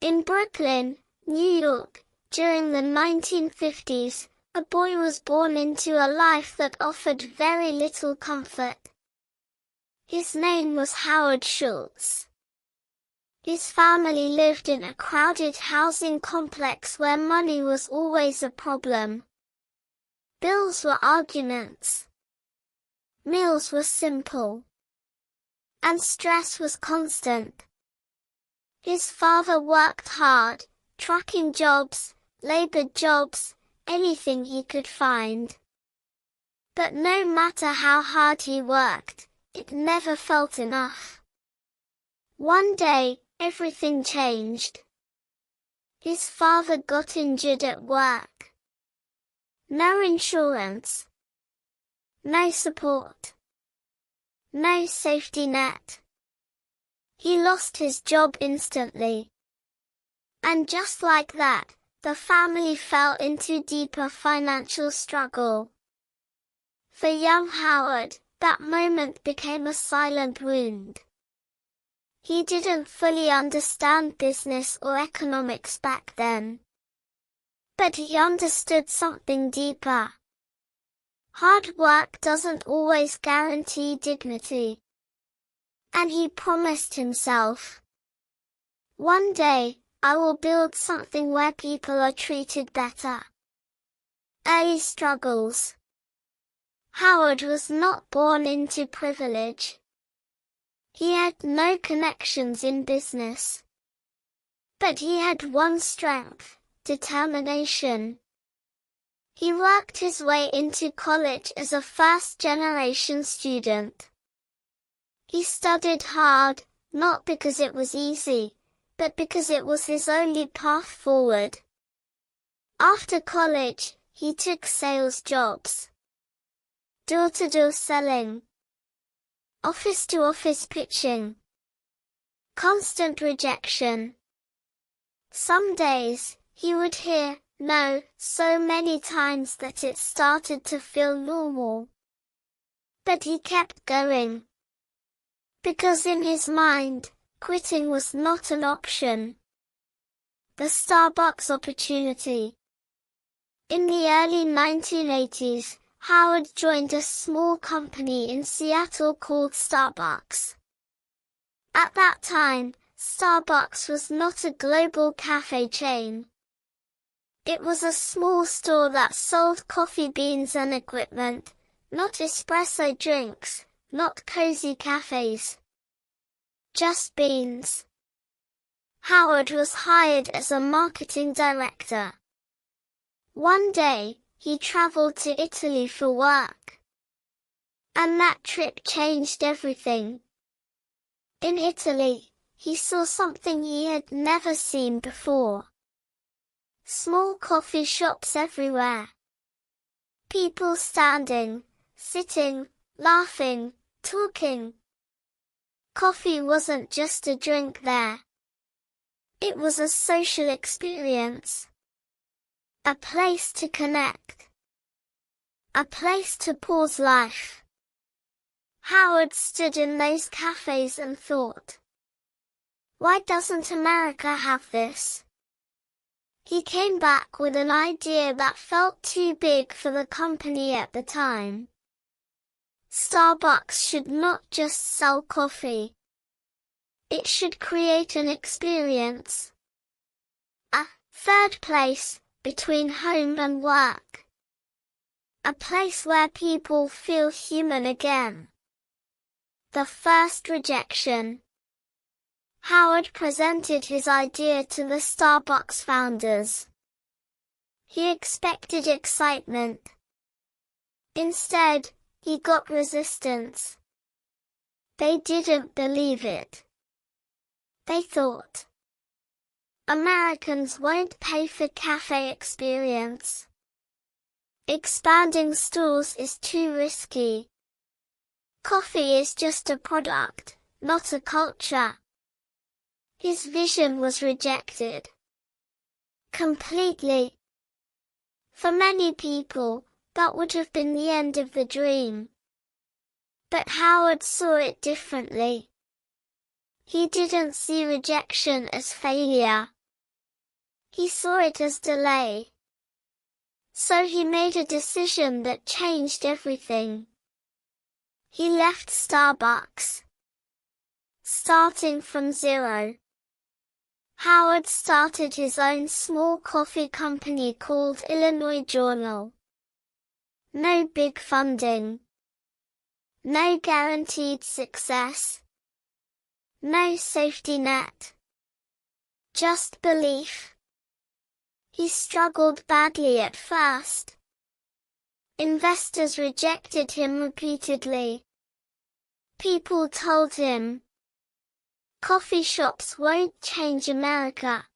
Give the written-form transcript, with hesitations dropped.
In Brooklyn, New York, during the 1950s, a boy was born into a life that offered very little comfort. His name was Howard Schultz. His family lived in a crowded housing complex where money was always a problem. Bills were arguments. Meals were simple. And stress was constant. His father worked hard, trucking jobs, labor jobs, anything he could find. But no matter how hard he worked, it never felt enough. One day, everything changed. His father got injured at work. No insurance. No support. No safety net. He lost his job instantly. And just like that, the family fell into deeper financial struggle. For young Howard, that moment became a silent wound. He didn't fully understand business or economics back then. But he understood something deeper. Hard work doesn't always guarantee dignity. And he promised himself, one day, I will build something where people are treated better. Early struggles. Howard was not born into privilege. He had no connections in business. But he had one strength, determination. He worked his way into college as a first-generation student. He studied hard, not because it was easy, but because it was his only path forward. After college, he took sales jobs. Door-to-door selling. Office-to-office pitching. Constant rejection. Some days, he would hear no so many times that it started to feel normal. But he kept going. Because in his mind, quitting was not an option. The Starbucks opportunity. In the early 1980s, Howard joined a small company in Seattle called Starbucks. At that time, Starbucks was not a global cafe chain. It was a small store that sold coffee beans and equipment, not espresso drinks, not cozy cafes. Just beans. Howard was hired as a marketing director. One day, he traveled to Italy for work. And that trip changed everything. In Italy, he saw something he had never seen before. Small coffee shops everywhere. People standing, sitting, laughing, talking. Coffee wasn't just a drink there. It was a social experience. A place to connect. A place to pause life. Howard stood in those cafes and thought, why doesn't America have this? He came back with an idea that felt too big for the company at the time. Starbucks should not just sell coffee. It should create an experience. A third place, between home and work. A place where people feel human again. The first rejection. Howard presented his idea to the Starbucks founders. He expected excitement. Instead, he got resistance. They didn't believe it. They thought, Americans won't pay for cafe experience. Expanding stores is too risky. Coffee is just a product, not a culture. His vision was rejected. Completely. For many people, that would have been the end of the dream. But Howard saw it differently. He didn't see rejection as failure. He saw it as delay. So he made a decision that changed everything. He left Starbucks. Starting from zero. Howard started his own small coffee company called Illinois Journal. No big funding. No guaranteed success. No safety net. Just belief. He struggled badly at first. Investors rejected him repeatedly. People told him, "Coffee shops won't change America."